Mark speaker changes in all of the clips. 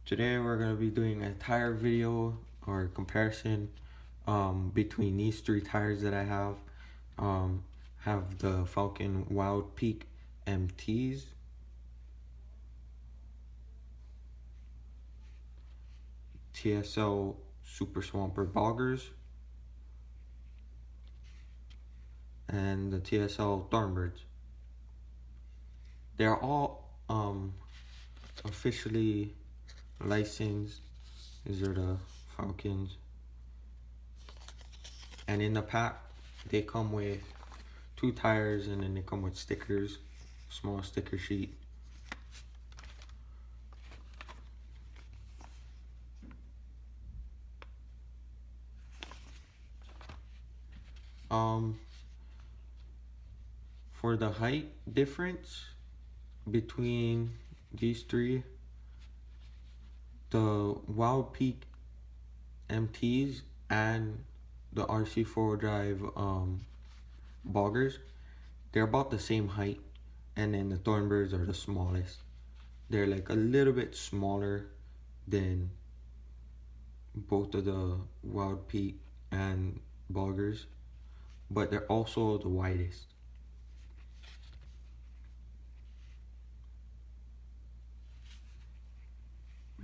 Speaker 1: Today we're going to be doing a tire video or comparison between these three tires that I have. Have the Falcon Wild Peak MTs, TSL Super Swamper Boggers, and the TSL Thornbirds. They're all officially licensed. These are the Falcons. And in the pack, they come with 2 tires, and then they come with stickers, small sticker sheet. For the height difference between these three, the Wild Peak MTs and the RC 4 drive boggers, they're about the same height, and then the Thornbirds are the smallest. They're like a little bit smaller than both of the Wild Peak and boggers, but they're also the widest.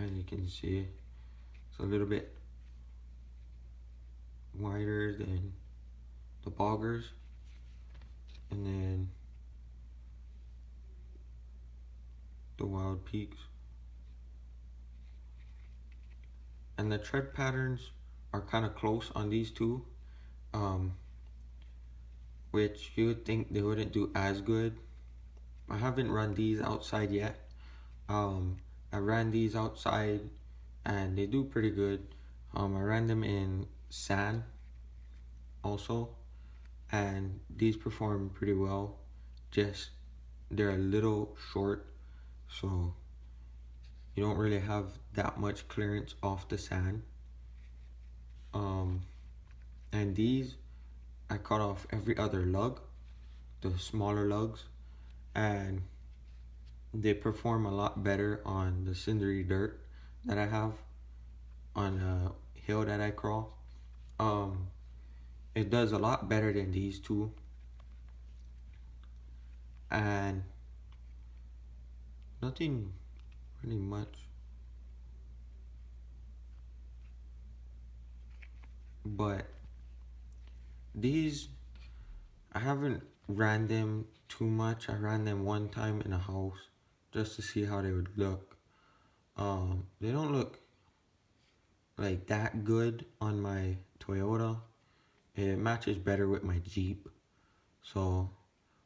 Speaker 1: As you can see, it's a little bit wider than the boggers, and then the Wild Peaks. And the tread patterns are kind of close on these two, which you would think they wouldn't do as good. I haven't run these outside yet. I ran these outside and they do pretty good. I ran them in sand also, and these perform pretty well. Just they're a little short, so you don't really have that much clearance off the sand. And these I cut off every other lug, the smaller lugs, and they perform a lot better on the cindery dirt that I have on a hill that I crawl. It does a lot better than these two, and nothing really much. But these, I haven't ran them too much. I ran them one time in a house just to see how they would look. They don't look like that good on my Toyota. It matches better with my Jeep. So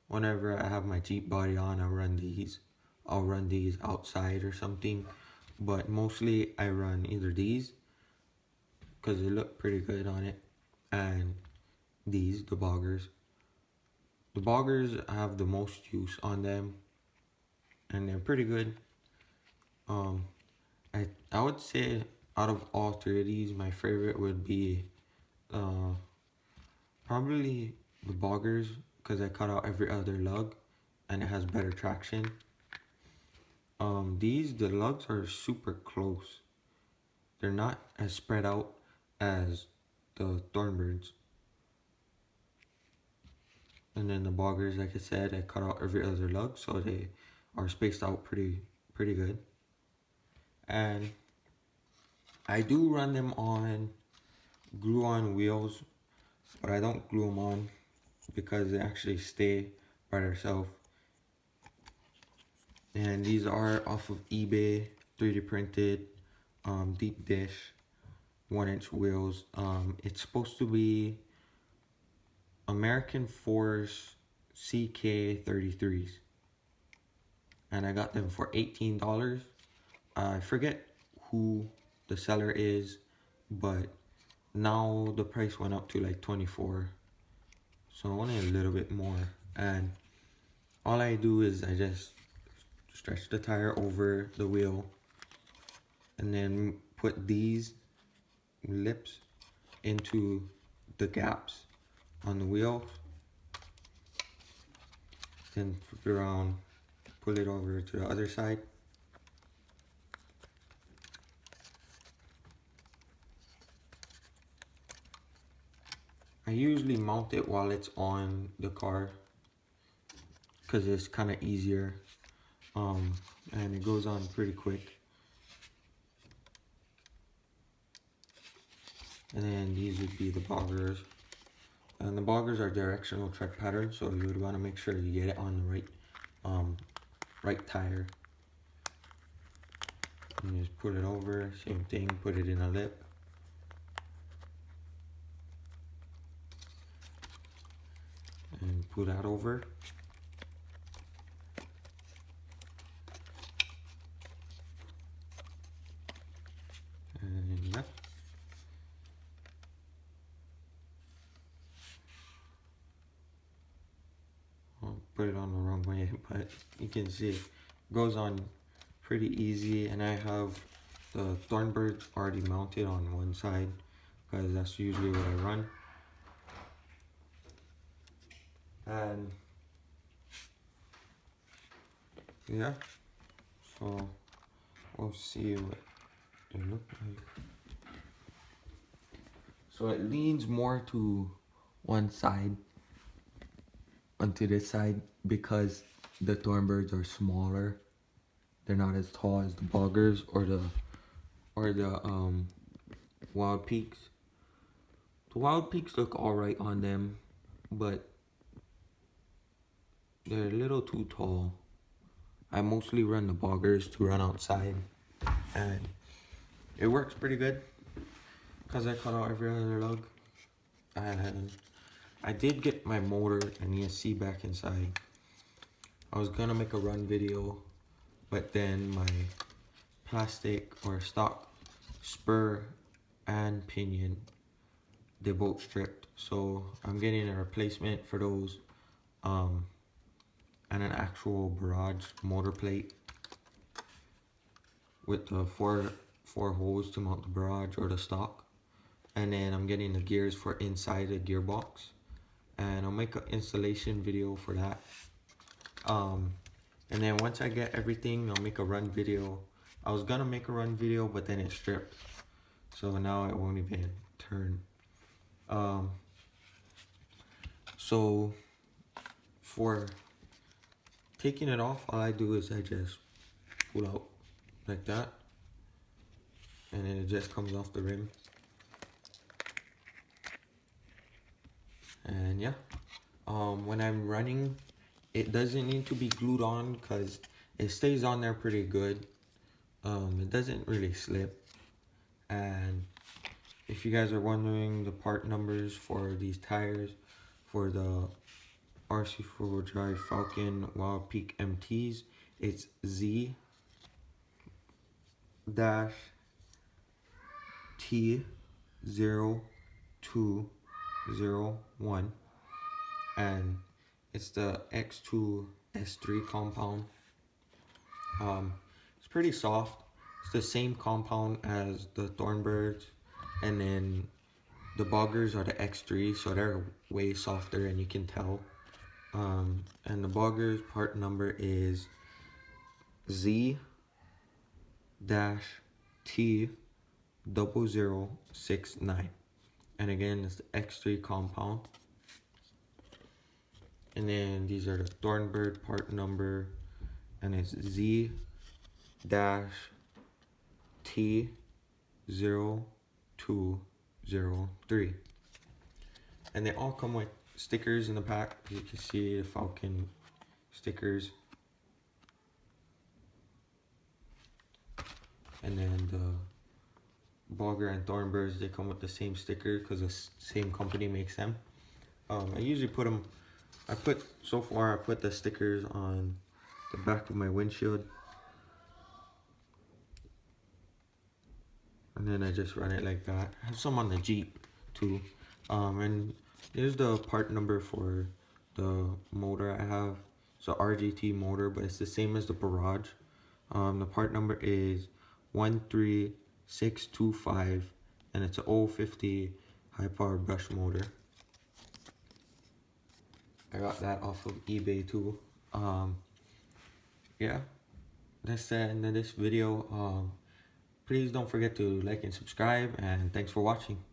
Speaker 1: whenever I have my Jeep body on, I'll run these outside or something. But mostly I run either these because they look pretty good on it, and these, the boggers. The boggers have the most use on them, and they're pretty good. I would say out of all three of these, my favorite would be probably the boggers, because I cut out every other lug and it has better traction. The lugs are super close. They're not as spread out as the Thornbirds. And then the boggers, like I said, I cut out every other lug, so they are spaced out pretty good. And I do run them on glue-on wheels, but I don't glue them on because they actually stay by themselves. And these are off of eBay, 3D printed, deep dish, 1-inch wheels. It's supposed to be American Force CK33s, and I got them for $18. I forget who the seller is, but now the price went up to like $24, so only a little bit more. And all I do is I just stretch the tire over the wheel and then put these lips into the gaps on the wheel, then flip it around, pull it over to the other side, I usually mount it while it's on the car because it's kind of easier, and it goes on pretty quick. And then these would be the boggers. And the boggers are directional tread pattern, so you would want to make sure you get it on the right tire. And you just put it over, same thing, put it in a lip. And put that over. And yep. I'll put it on the wrong way, but you can see it goes on pretty easy. And I have the Thornbirds already mounted on one side because that's usually what I run. And yeah, so we'll see what they look like. So it leans more to one side, onto this side, because the Thornbirds are smaller. They're not as tall as the boggers or the Wild Peaks. The Wild Peaks look alright on them, but they're a little too tall. I mostly run the boggers to run outside, and it works pretty good because I cut out every other lug. And I did get my motor and ESC back inside. I was gonna make a run video, but then my plastic or stock spur and pinion, they both stripped. So I'm getting a replacement for those, and an actual barrage motor plate with the four holes to mount the barrage or the stock. And then I'm getting the gears for inside the gearbox, and I'll make an installation video for that. And then once I get everything, I'll make a run video. I was gonna make a run video, but then it stripped, so now it won't even turn. So for taking it off, all I do is I just pull out like that, and then it just comes off the rim. And yeah, when I'm running, it doesn't need to be glued on because it stays on there pretty good. It doesn't really slip. And if you guys are wondering the part numbers for these tires for the RC4 Drive Falcon Wild Peak MTs, it's Z dash T0201, and it's the X2 S3 compound. It's pretty soft. It's the same compound as the Thornbirds, and then the boggers are the X3, so they're way softer, and you can tell. And the boggers part number is Z dash T0069, and again it's the X3 compound. And then these are the Thornbird part number, and it's Z dash T0203. And they all come with stickers in the pack. You can see the Falcon stickers. And then the Bogger and Thornbirds, they come with the same sticker because the same company makes them. I usually put them, so far I put the stickers on the back of my windshield. And then I just run it like that. I have some on the Jeep too. And there's the part number for the motor I have. It's a RGT motor, but it's the same as the Barrage. The part number is 13625, and it's a 050 high power brush motor. I got that off of eBay too. Yeah, that's the end of this video. Please don't forget to like and subscribe, and thanks for watching.